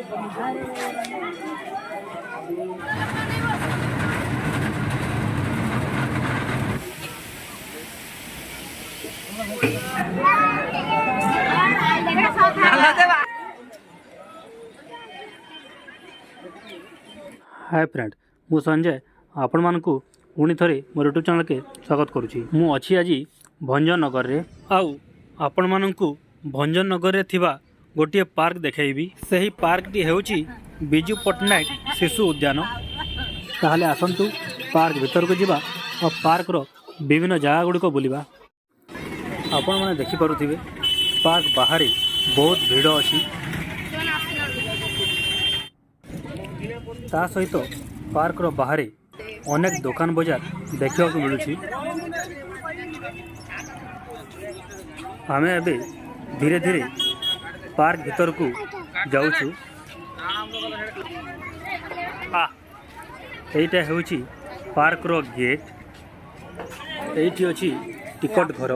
Hi friend, मु संजय आपण मानकु पुणी थरे मोर यूट्यूब चैनल के स्वागत करुच्ची। मु अच्छी आज भंजनगर रे आउ आपण मानकु भंजनगर रे थिबा गोटे पार्क देखैबी। सही पार्क टी हेउची बिजू पट्टनायक शिशु उद्यान। ताहले आसंतु पार्क भीतर को जिबा और पार्क रो विभिन्न जगह गुडी को बुलिबा। आपण माने देखि पारुथिबे पार्क बाहर बहुत भीड़ अछि। ता सहित पार्क रो बाहर अनेक दुकान बजार देखा मिलूँ। आमे अबे धीरे धीरे पार्क भीतर को जाऊँ। एटा होची पार्क रो गेट। एठी अछि टिकट घर।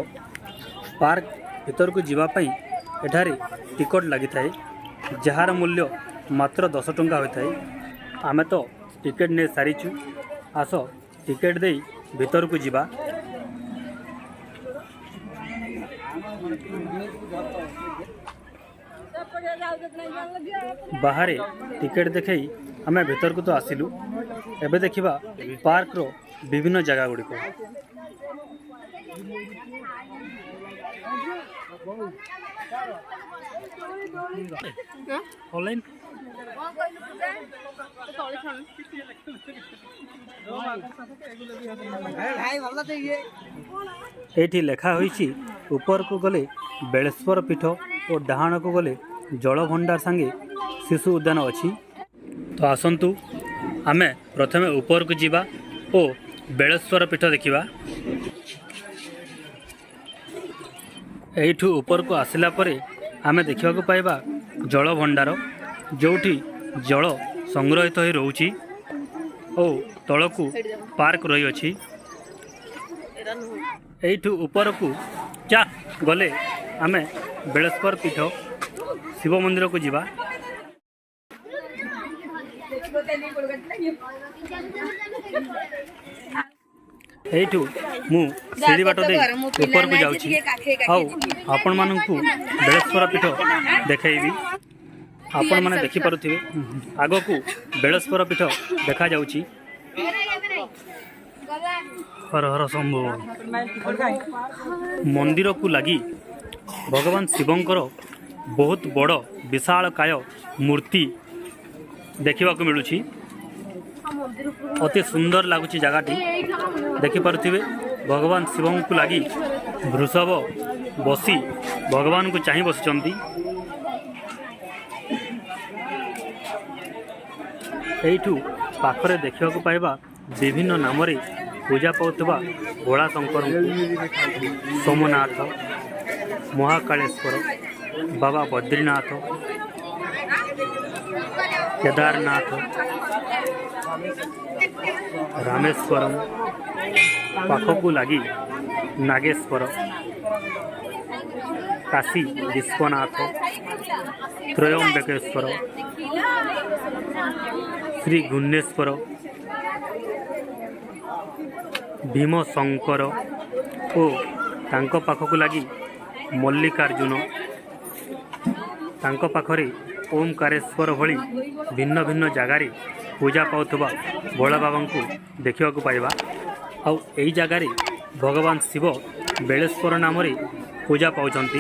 पार्क भीतर को जीवा पई एठारे टिकट लगी थाए, जार मूल्य मात्र 10 टंका होता है। आमे तो टिकेट ने सारीचु। आस टिकेट दे भीतर को जीवा। बाहर टिकेट देखई आमे भीतर को तो आसिलु। एबे देखिबा पार्क रो विभिन्न जगह गुडी को। ऑनलाइन एठी लेखा होईची ऊपर को गले बेलेश्वर पीठ और डाहाण को गले जल भंडार संगे शिशु उद्यान अछि। तो आसंतु आमे प्रथमे ऊपर को जीवा और बेलेश्वर पीठ देखिबा। एठू ऊपर को आसिला परे आमे देखिबा को पाइबा जल भंडार, जोठी जल संग्रहित हो रोची और तलकू पार्क रही अछि। एठू ऊपर को चा गले आमे बेलेश्वर पीठ शिव मंदिर को जीवा। एठू मु सीढ़ी बाट दे ऊपर को जाउछी। आउ आपण मानकू बेलेश्वर पीठ देखैबी। आपण माने देखि पारुथिबे आगो को बेलेश्वर पीठ देखा जाउची। हर हर शंभु। मंदिर को लगी भगवान शिवंकर बहुत बड़ विशाल काय मूर्ति देखा मिलूँ। अति सुंदर लगुच जगहटी देखि पारुथिबे। भगवान शिवं को लगी वृषभ बसी भगवान को चाहि बसिचंती। एठू पाखरे देखा पाइबा विभिन्न नाम रे पूजा पाउथबा भोला शंकर, सोमनाथ, महाकालेश्वर, बाबा बद्रीनाथ, केदारनाथ, रामेश्वरम, पाखकू लगी नागेश्वर, काशी विश्वनाथ, त्रयंबकेश्वर, श्री गुन्नेश्वर, भीम शंकर और तांको पाखकू लगी मल्लिकार्जुन, तांको पाखरे ओमकारेश्वर भली भिन्न भिन्न जगार पूजा पाउथबा भोला बाबा को देखा पाइबा। आउ एई जगार भगवान शिव बेलेश्वर नाम रे पूजा पाउचंती।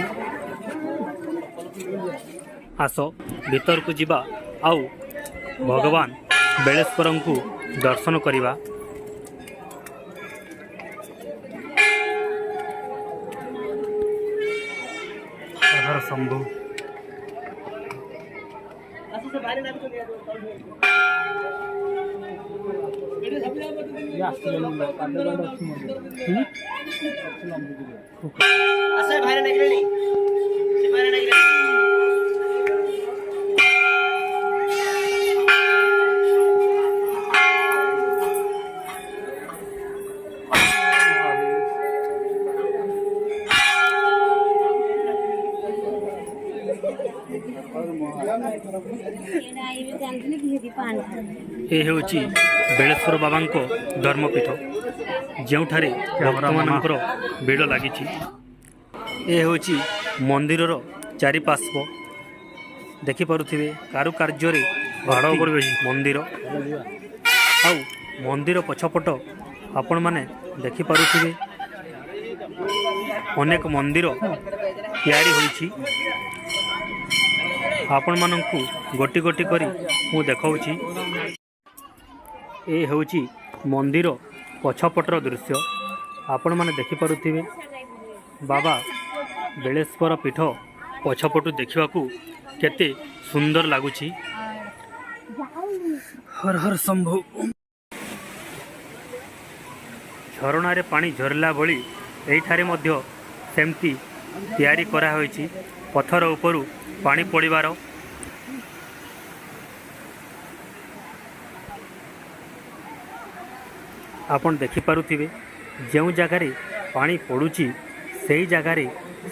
आस भीतर को जीवा आउ भगवान बेलेश्वर को दर्शन करिबा। हर शंभु। ए हेउची बेलेश्वर बाबा धर्मपीठ जोठारे भक्तमानंकर भिड़ लगी। ए हेउची मंदिर चारिपार्श्व देखिपे कारुकार्य मंदिर आउ मंदिर पछपट आपण मैंने देखिपे अनेक मंदिर तैयारी होईछि। आपण मानंकु गोटी गोटी करी मु देखाऊछि। ए हेउछि मंदिर पछपटर दृश्य आपण माने देखिपे बाबा बेलेश्वर पीठ पछपटु देखिबाकू केते सुंदर लागुछि। हर हर शंभु। झरना रे पानी झरला भली एठारे मध्य सेमती तैयारी करा होईछि। पत्थर उपरु पानी पड़िबार आपण देखि पारुथिबे। जो जगार पानी पड़ुछि सेही जगार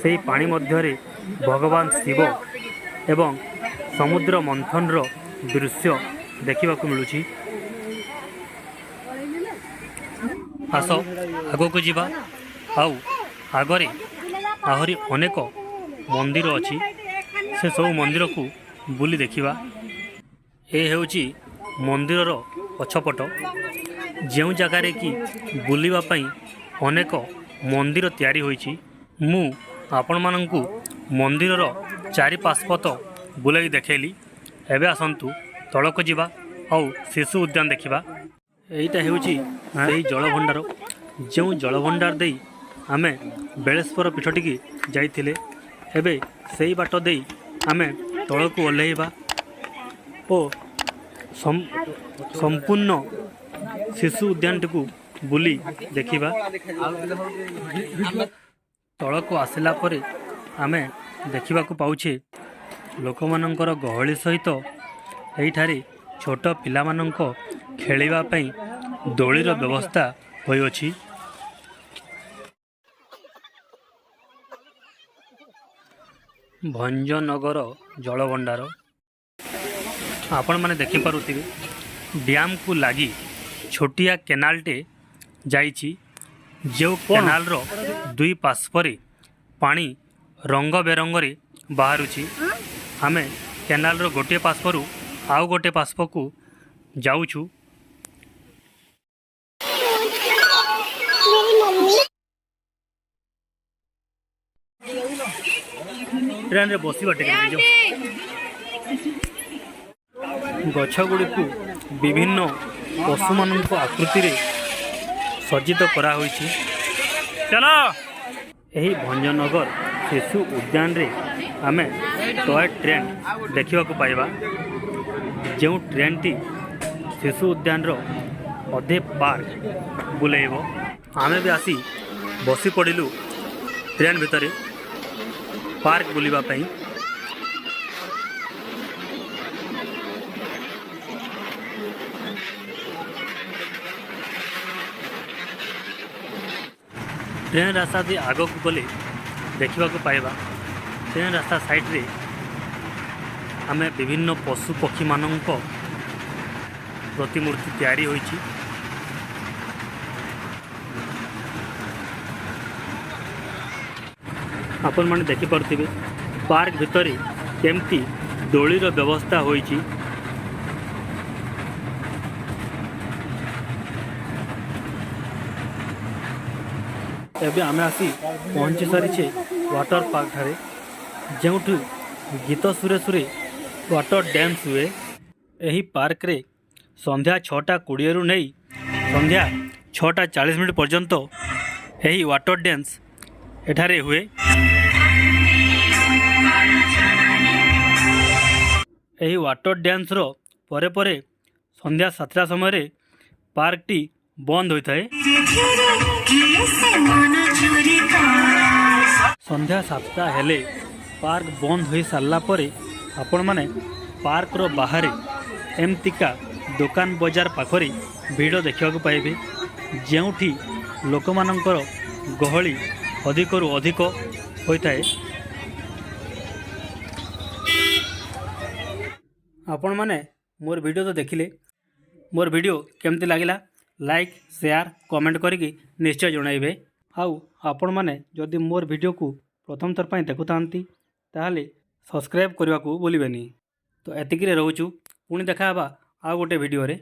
सेही पानी मध्यरे भगवान शिव एवं समुद्र मंथन रो दृश्य देखिबाकू मिलुछि। आस आगो को जीवा आउ आगरे आहरी अनेक मंदिर अछि से सब मंदिर को बुली देखिबा। ए हेउची मंदिर पछपट जो जगार कि बुलिबा पई अनेक मंदिर तैयारी होईछि। मु आपण मानंकु मंदिर चारिपार्श्वत बुलाई देखेली। एबे आसंतु तळक जीवा आउ शिशु उद्यान देखिबा। एइटा हेउची सेही जलभंडार जो जलभंडार देई आमे बेलेश्वर पीठटिकी जाइथिले। एबे सेही बाट देई आमे तळकु ओल्हेइबा ओ संपूर्ण शिशु उद्यानटिकु बुली देखिबा। तळकु आसिला परे आमे देखिबाकू पाउछे लोकमानंकर गहଳି सहित एइठारे छोट पिलामानंक खेलिबा पई दोलीर व्यवस्था होइछि। भंजनगर जलभंडार आपण माने देखि पारुथिबे। डैम को लगी छोटिया केनालटे जाइछि। जो केनाल रो दुई पार्श्वरे पानी रंग बेरंगरे बाहरुछि। आमे केनाल रो गोटे पार्श्वरु आउ गोटे पार्श्व को जाउछु। ट्रेन रे बसिबा टिके गछ गुड़ी को विभिन्न पशु मानक आकृति रे सज्जित करा होईछि। चलो एही भंजनगर शिशु उद्यान रे आमे टॉय ट्रेन देखिबा को पाइबा। जो ट्रेन टी शिशु उद्यान रो अधे पार्क बुलेइबो। आमे भी आसी बसी पड़िलु ट्रेन भितरे पार्क बुलिबा पई। ट्रेन रास्ता दे आग को गले देखा पाइबा। ट्रेन रास्ता साइड रे आमे विभिन्न पशु पक्षी मानक प्रतिमूर्ति तैयारी होईछि। आपण माने देखि पारथिबे पार्क भितरे केमती दोलीर व्यवस्था होईछि। एबे आमे आसी पहुँची सारी वाटर पार्क ठारे जोठु गीत सुरे सुरे वाटर डांस हुए। यही पार्क रे संध्या 6:20 रु नहीं संध्या 6:40 पर्यंत यही वाटर डांस एठारे हुए। यही वाटर डांस रो परे परे संध्या 7टा समय पार्क टी बंद होता है। संध्या 7टा हेले पार्क बंद हो सारा पर आपण माने पार्क रो बाहर एमतिका दुकान बजार पाखरी भीड़ देखा पाइबे। जोठी लोक मानकर गहली अधिक रु अधिक होता है। आपण मैंने मोर वीडियो तो देखिले मोर वीडियो केमती लगिला लाइक शेयर कमेंट करिकी निश्चय जणाइबे। आउ आपण मैंने जदि मोर वीडियो को प्रथम थर पर देखुतांती ताहले सब्सक्राइब करने को भूलिबेनी। तो एतिकी रोचु पुणी देखा आ गोटे वीडियो रे।